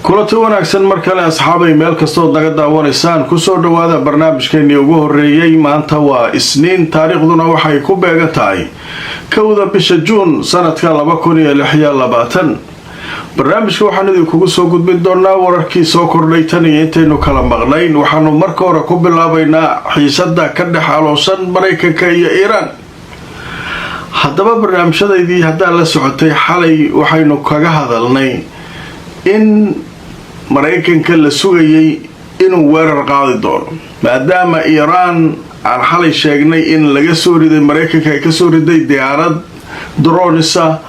kulanti wanaagsan mar kale asxaabay meel kastoo naga daawanaysaan kusoo dhawaada barnaamijkeennii ugu horeeyay maanta waa isniin taariikhduna waxay ku beegan tahay 1 bisha Juun sanadka 2026 barnaamijka waxaan idinkugu soo gudbin doonaa wararkii soo kordhay tan iyo intaynu kala maqnayn waxaanu marka hore ku bilaabaynaa xiisada ka dhex aloosan Mareykanka iyo Iiraan haddaba barnaamijyadaydii haddaan la socotay xalay waxaynu kaga hadalnay in Mareykanka la sugayay inuu weerar qaadi doono maadaama Iiraan aan xalay sheegnay in laga soo riday Mareykanka ay ka soo riday diyaarad dronesa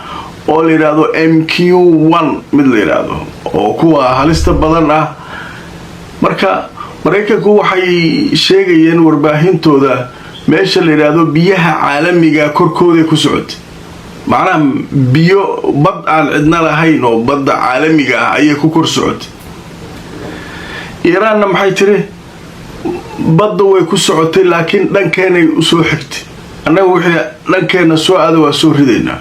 oo la yiraahdo MQ-1 mid la yiraahdo oo kuwa halista badan ah marka Mareykanku waxay sheegayeen warbaahintooda meesha la yiraahdo biyaha caalamiga korkooda ku socotay macnaha biyo bad aan cidna lahayn oo badda caalamiga ah ayay ku kor socotay Iiraan maxay tiri badda way ku socotay laakiin dhankeenay u soo xigtay annaga wixii dhankeena soo aada waa soo ridaynaa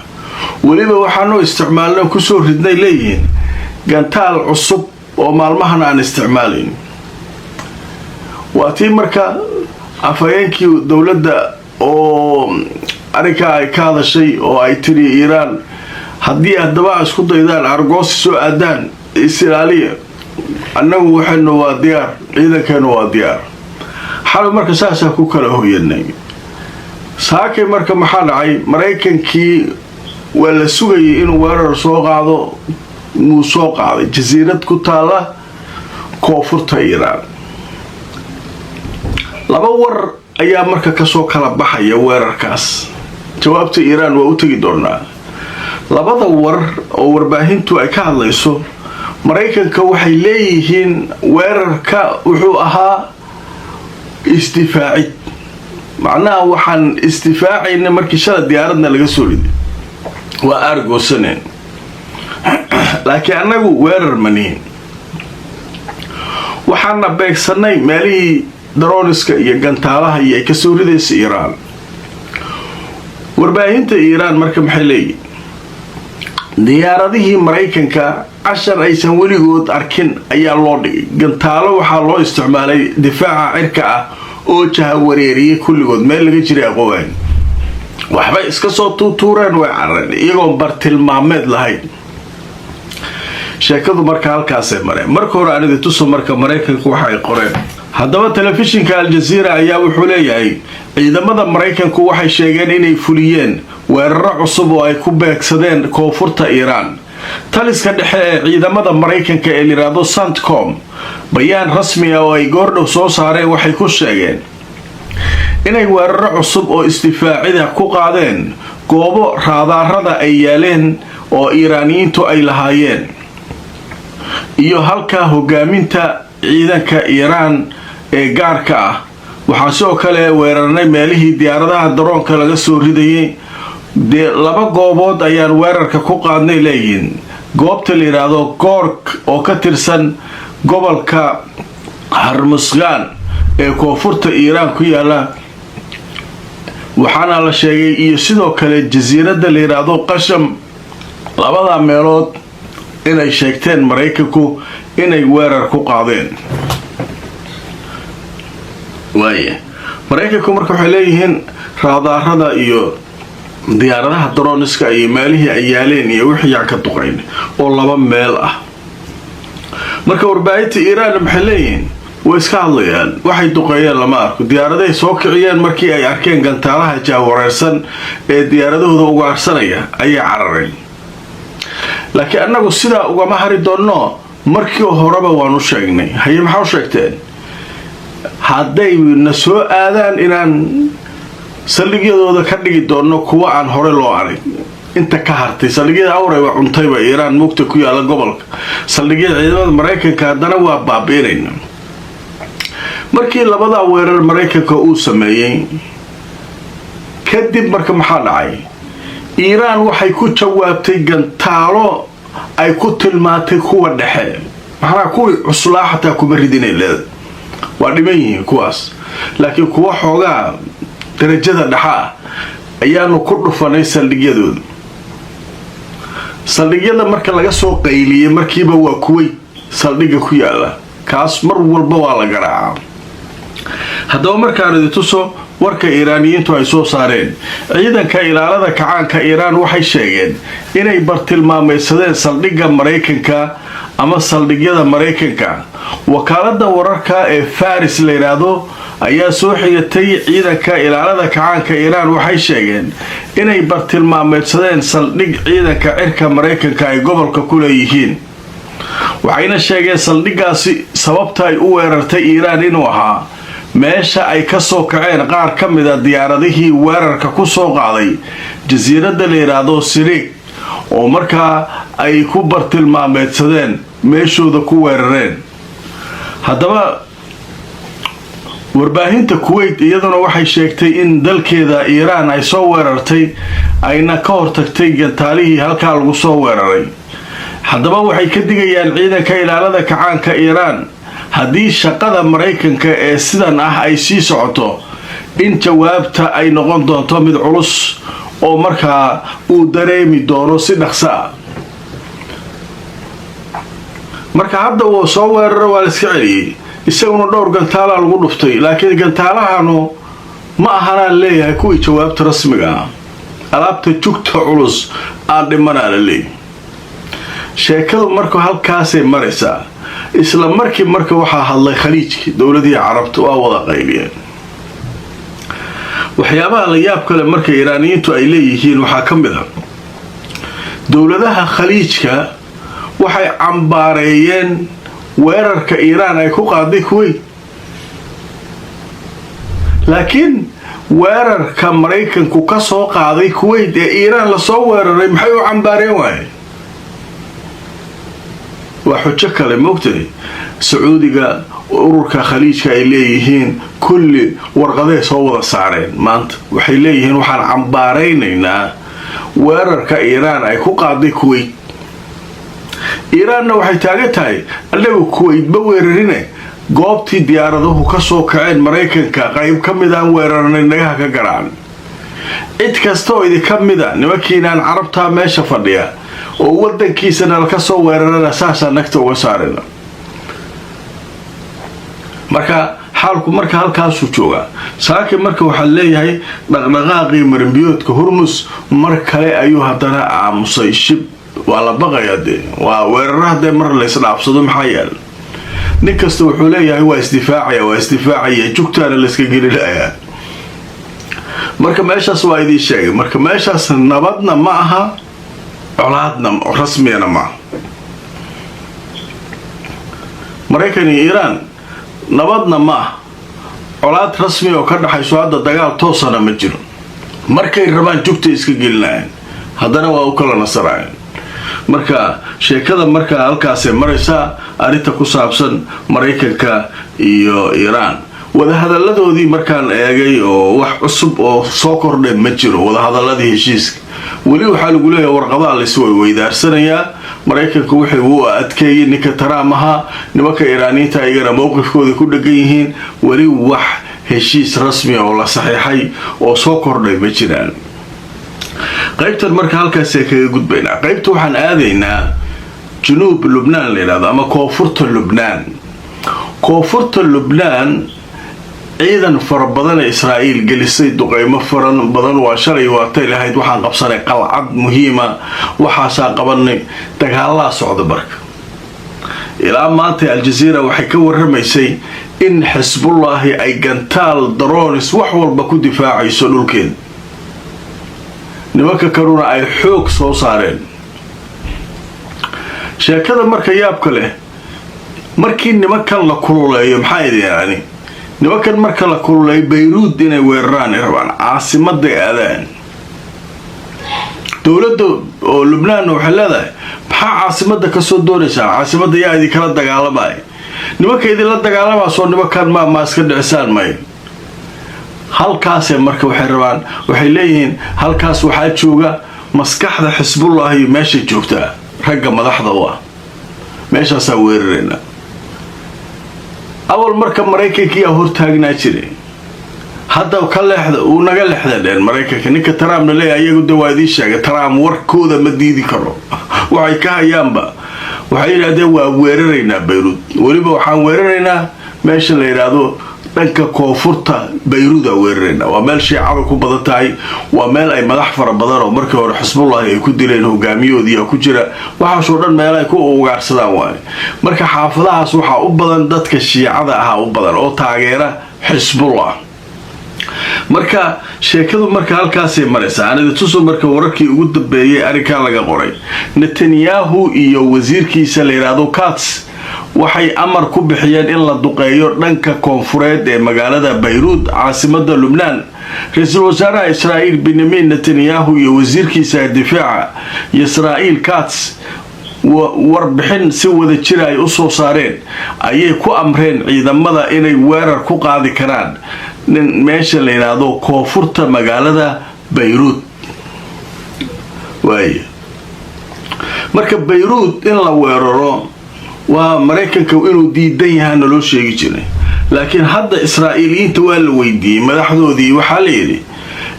waliba waxaanu isticmaalnaa ku soo ridnay leeyihiin gantaal cusub oo maalmahan aan isticmaalayn waatii marka afayeenkii dawladda oo arrinka ay ka hadashay oo ay tiri Iiraan haddii haddaba isku daydaan argoosi soo aadaan Israa'iil annagu waxaynu waa diyaar ciidankeenu waa diyaar xal marka saasa ku kala hooyanay saakay marka maxaa dhacay Mareykankii waa la sugayay inuu weerar soo qaado muu soo qaaday jasiirad ku taala koonfurta Iiraan laba war ayaa marka ka soo kala baxaya weerarkaas jawaabta Iiraan waa u tagi doonaa labada war oo warbaahintu ay ka hadlayso Mareykanka waxay leeyihiin weerarka wuxuu ahaa istifaacid macnaha waxaan istifaacayna markii shalay diyaaradna laga soo riday waa argoosaneen laakiin annagu weerar maniin waxaana beegsanay meelihii droniska iyo gantaalaha iyo ay ka soo ridaysa Iiraan warbaahinta Iiraan marka maxay leeyihiin diyaaradihii Mareykanka cashar aysan weligood arkin ayaa loo dhigay gantaalo waxaa loo isticmaalay difaaca cirka ah oo jaha wareeriyay kulligood meel laga jiray aqoon waxbay iska soo tuureen way carareen iyagoo bartilmaameed lahayn sheekadu marka halkaas ay mareen marka hore aan idin tuso marka Mareykanku waxa ay qoreen haddaba telefishinka Al Jazeera ayaa wuxuu leeyahay ciidamada Mareykanku waxay sheegeen inay fuliyeen weerar cusub oo ay ku beegsadeen koonfurta Iiraan taliska dhexe ee ciidamada Mareykanka ee la yiraahdo CENTCOM bayaan rasmi ah oo ay goordhow soo saareen waxay ku sheegeen inay weerar cusub oo istifaacida ku qaadeen goobo raadaarada ay yaaleen oo Iiraaniyiintu ay lahaayeen iyo halka hogaaminta ciidanka Iiraan ee gaarka ah waxaa soo kale weerarnay meelihii diyaaradaha daroonka laga soo ridayay laba goobood ayaan weerarka ku qaadnay leeyihiin goobta la yiraahdo Gork oo ka tirsan gobolka Hormuzgan ee koonfurta Iiraan ku yaala waxaana la sheegay iyo sidoo kale jasiiradda la yiraahdo Qasham labada meelood inay sheegteen Mareykanku inay weerar ku qaadeen waaye Mareykanku marka waxay leeyihiin raadaarada iyo diyaaradaha droniska iyo meelihii ay yaaleen iyo wixii aan ka duqayn oo laba meel ah marka warbaahinta Iiraan maxay leeyihiin way iska hadlayaan waxay duqeeyeen lama arko diyaaradahay soo kiciyeen markii ay arkeen gantaalaha jaawareersan ee diyaaradahooda uga arsanaya ayay carareen laakiin annagu sidaa ugama hari doonno markii horeba waanu sheegnay haye maxaa sheegteen hadday na soo aadaan inaan saldhigyadooda ka dhigi doono kuwa aan hore loo arag inta ka hartay saldhigyada awrayba cuntayba Iiraan mugta ku yaala gobolka saldhigyada ciidamada Mareykanka haddana waa baabiinayna markii labada weerar Mareykanka uu sameeyay kadib marka maxaa dhacay Iiraan waxay ku jawaabtay gantaalo ay ku tilmaantay kuwa dhexe maxaa kuwii cuslaa xataa kuma ridinay leedahay waa dhiman yihiin kuwaas laakiin kuwa xoogaa darajada dhexa ayaanu ku dhufanay saldhigyadooda saldhigyada marka laga soo qayliyay markiiba waa Kuwait saldhigga ku yaala kaas mar walba waa la garaacaa. haddaba markaan idin tuso warka iiraaniyiintu ay soo saareen, ciidanka ilaalada kacaanka Iiraan waxay sheegeen inay bartilmaameedsadeen saldhigga Mareykanka ama saldhigyada Mareykanka. wakaalada wararka ee Faris la yiraahdo ayaa soo xigtay ciidanka ilaalada kacaanka Iiraan waxay sheegeen inay bartilmaameedsadeen saldhig ciidanka cirka Mareykanka ay gobolka ku leeyihiin. waxayna sheegeen saldhiggaasi sababta ay u weerartay Iiraan inuu ahaa meesha ay ka soo kaceen qaar ka mid ah diyaaradihii weerarka ku soo qaaday jasiiradda la yiraahdo Sirik oo markaa ay ku bartilmaameedsadeen meeshooda ku weerareen. haddaba warbaahinta Kuwait iyaduna waxay sheegtay in dalkeeda Iiraan ay soo weerartay ayna ka hortagtay gantaalihii halkaa lagu soo weeraray. haddaba waxay ka digayaan ciidanka ilaalada kacaanka Iiraan haddii shaqada Mareykanka ee sidan ah ay sii socoto in jawaabta ay noqon doonto mid culus oo markaa uu dareemi doono si dhaqso ah. marka hadda uu soo weeraro waa la iska celiyay, isaguna dhowr gantaala lagu dhuftay, laakiin gantaalahanu ma ahanaan leeyahay kuwii jawaabta rasmiga ah. alaabta jugta culus aan dhimanaa la leeyahay. sheekadu marka halkaasay maraysaa. isla markii marka waxaa hadlay khaliijka, dowladihii carabta waa wada qaybiyeen. waxyaabaha la yaab kale marka iiraaniyiintu ay leeyihiin waxaa ka mid ah dowladaha khaliijka waxay cambaareeyeen weerarka Iiraan ay ku qaaday Kuwait, laakiin weerarka Mareykanku ka soo qaaday Kuwait ee Iiraan la soo weeraray maxay u cambaareen waayeen? waa xujo kale moogtay. sacuudiga ururka khaliijka ay leeyihiin kulli warqaday soo wada saareen maanta waxay leeyihiin waxaan cambaareynaynaa weerarka Iiraan ay ku qaaday Kuwait. Iiraanna waxay taagan tahay anagu Kuwait ba weerarine goobtii diyaaraduhu ka soo kaceen Mareykanka qayb ka mid ah weerarnay nagaha ka garaan. cid kasta oo idinka mid ah nimankiinaan carabta meesha fadhiya oo wadankiisana la ka soo weerarana saasa nagta uga saarina. marka xaalku marka halkaasuu joogaa. saakiin marka waxaa leeyahay dhaqdhaqaaqii marinbiyoodka Hormuz mar kale ayuu haddana aamusay. shib waa la baqayaa dee, waa weeraraha dee mar la isdhaafsado maxaa yeelay nin kasta wuxuu leeyahay waa isdifaacaya jugtaana la iska gelinayaa. marka meeshaas waa idin sheegay. marka meeshaas nabadna ma aha, colaadna rasmiyana ma aha. Mareykan iyo Iiraan nabadna ma aha, colaad rasmi oo ka dhaxayso hadda dagaal toosana ma jiro. markay rabaan jugta iska gelinayaan haddana waa u kala nasarayaan. marka sheekada marka halkaasay maraysaa arrinta ku saabsan Mareykanka iyo Iiraan. wadahadaladoodii markaan eegay oo wax cusub oo soo kordhay ma jiro. wadahadaladii heshiiska weli waxaa lagu leeyahay warqadaha la isweydaarsanayaa. Mareykanku wuxuu u adkeeyay ninka Trump ahaa, nimanka Iiraaniyiinta ayagana mowqifkooda ku dhagan yihiin. weli wax heshiis rasmi oo la saxiixay oo soo kordhay ma jiraan. qaybtan marka halkaas ay kaga gudbaynaa. qaybta waxaan aadaynaa Junuub Lubnaan la yiraahdo ama koonfurta Lubnaan. koonfurta Lubnaan ciidan fara badan ee Israa'iil gelisay duqeymo faran badan waa shalay waatay lahayd waxaan qabsanay qalcad muhiima waxaasaa qabanay dagaalada socda marka. ilaa maanta Al Jazeera waxay ka warramaysay in Xisbullah ay gantaal drones wax walba ku difaacayso dhulkeeda. nimanka karuna ay xoog soo saareen. sheekada marka yaabka leh markii nimankan la kululeeyo maxaa idin nimankan marka la kululeeyo Beirut inay weeraraan rabaan caasimada aadaan. dowladda oo Lubnaan waxay leedahay maxaa caasimada ka soo doonaysaa? caasimada yaa idin kala dagaalamay. nimanka idin la dagaalamaa soo nimankan ma iska dhicisaan may. halkaas marka waxay rabaan waxay leeyihiin halkaas waxaa jooga maskaxda Xisbullah iyo meesha joogta ragga madaxda waa meeshaas weerarayna. awal marka Mareykanka hortaagnaa jiray hadda ka leexda uu naga leexdeen Mareykanka. ninka Trump leeyahay ayagu dawaadii sheegay Trump warkooda ma diidi karo. waxay ka hayaanba waxay yiraahdeen waa weeraraynaa Beirut waliba waxaan weeraraynaa meesha la yiraahdo dhanka koonfurta Beirut weerarayna waa meel shiicada ku badan tahay waa meel ay madax fara badan oo markii hore Xisbullah ay ku dileen hogaamiyoodii ku jira waxa soo dhan meel ay ku ugaarsadaan waay marka xaafadahaas waxa u badan dadka shiicada ah u badan oo taageera Xisbullah marka sheekadu marka halkaas ay maraysaa anida tuso marka wararkii ugu dambeeyay arrinka laga qoray Netanyahu iyo wasiirkiisa la yiraahdo Katz waxay amar ku bixiyeen in la duqeeyo dhanka koonfureed ee magaalada Beirut caasimadda Lubnaan ra'iisul wasaaraha Israa'iil Benjamin Netanyahu iyo wasiirkiisa difaaca Israa'iil Katz warbixin si wada jir ay u soo saareen ayay ku amreen ciidamada inay weerar ku qaadi karaan meesha la yiraahdo koonfurta magaalada Beirut marka Beirut in la weeraro waa Mareykanka inuu diidan yahay loo sheegi jiray laakiin hadda Israa'iiliyiinta waa la weydiiyay madaxdoodii waxa la yiri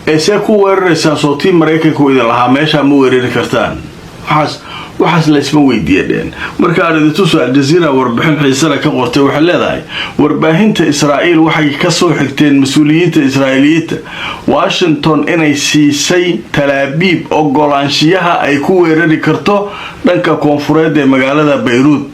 ee ku weeraraysaa sootii Mareykanka idin lahaa meesha ma weerari kartaan waxaas la isma weydiiyeen marka arintu Al Jazeera warbixin xiiso ka qortay waxa leedahay warbaahinta Israa'iil waxay ka soo xigteen mas'uuliyiinta Israa'iiliyiinta Washington inay siisay Tel Aviv ogolaanshiyaha ay ku weerari karto dhanka koonfureed ee magaalada Beirut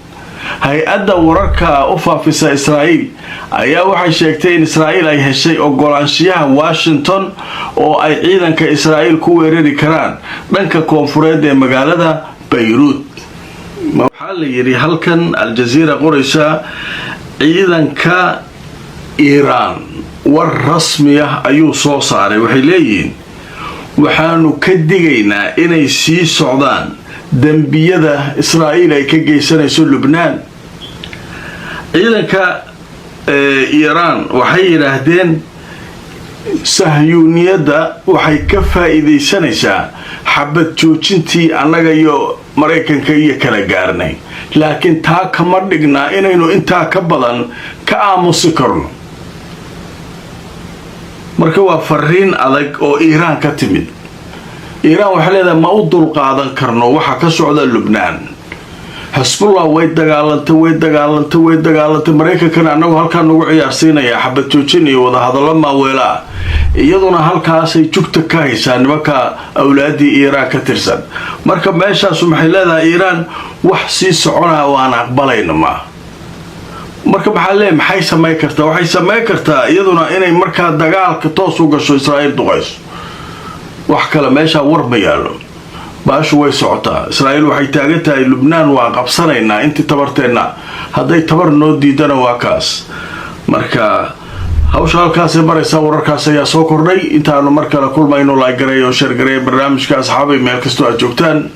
hay-adda wararka u faafisa Israa'iil ayaa waxay sheegtay in Israa'iil ay heshay ogolaanshiyaha Washington oo ay ciidanka Israa'iil ku weerari karaan dhanka koonfureed ee magaalada Beirut waxa la yiri halkan Al Jazeera qoraysa ciidanka Iran war rasmi ah ayuu soo saaray waxay leeyihiin waxaanu ka digaynaa inay sii socdaan dambiyada Israa'iil ay ka geysanayso Lubnaan ciidanka Iran waxay yiraahdeen sahyuuniyada waxay ka faa'iideysanaysaa xabad joojintii anaga iyo Mareykanka iyo kala gaarnay laakiin taa kama dhigna inaynu intaa ka badan ka aamusi karno marka waa fariin adag oo Iran ka timid Iran waxa leedahay ma u dul qaadan karno waxa ka socda Lubnaan Xisbullah way dagaalantay Mareykankana anagu halkaan ugu ciyaarsiinaya xabad joojin iyo wada hadallo maaweela iyaduna halkaas ay jugta ka haysan nimanka awlaadii Iran ka tirsan marka meeshaas maxay leedahay Iran wax si socona waan aqbalayna marka maxay sameey kartaa waxay sameey kartaa iyaduna inay marka dagaalka toos u gasho Israa'iil duqayso wax kale meesha war ma yaalo baashu way socotaa Israa'iil waxay taagan tahay Lubnaan waa qabsanaynaa intii tabarteena haday tabar noo diidana waa kaas marka hawsha halkaas ee maraysa wararkaas ayaa soo kordhay intaanu mar kale kulmayno like gareeyo share gareeyo barnaamijka asxaabay meel kastoo aad joogtaan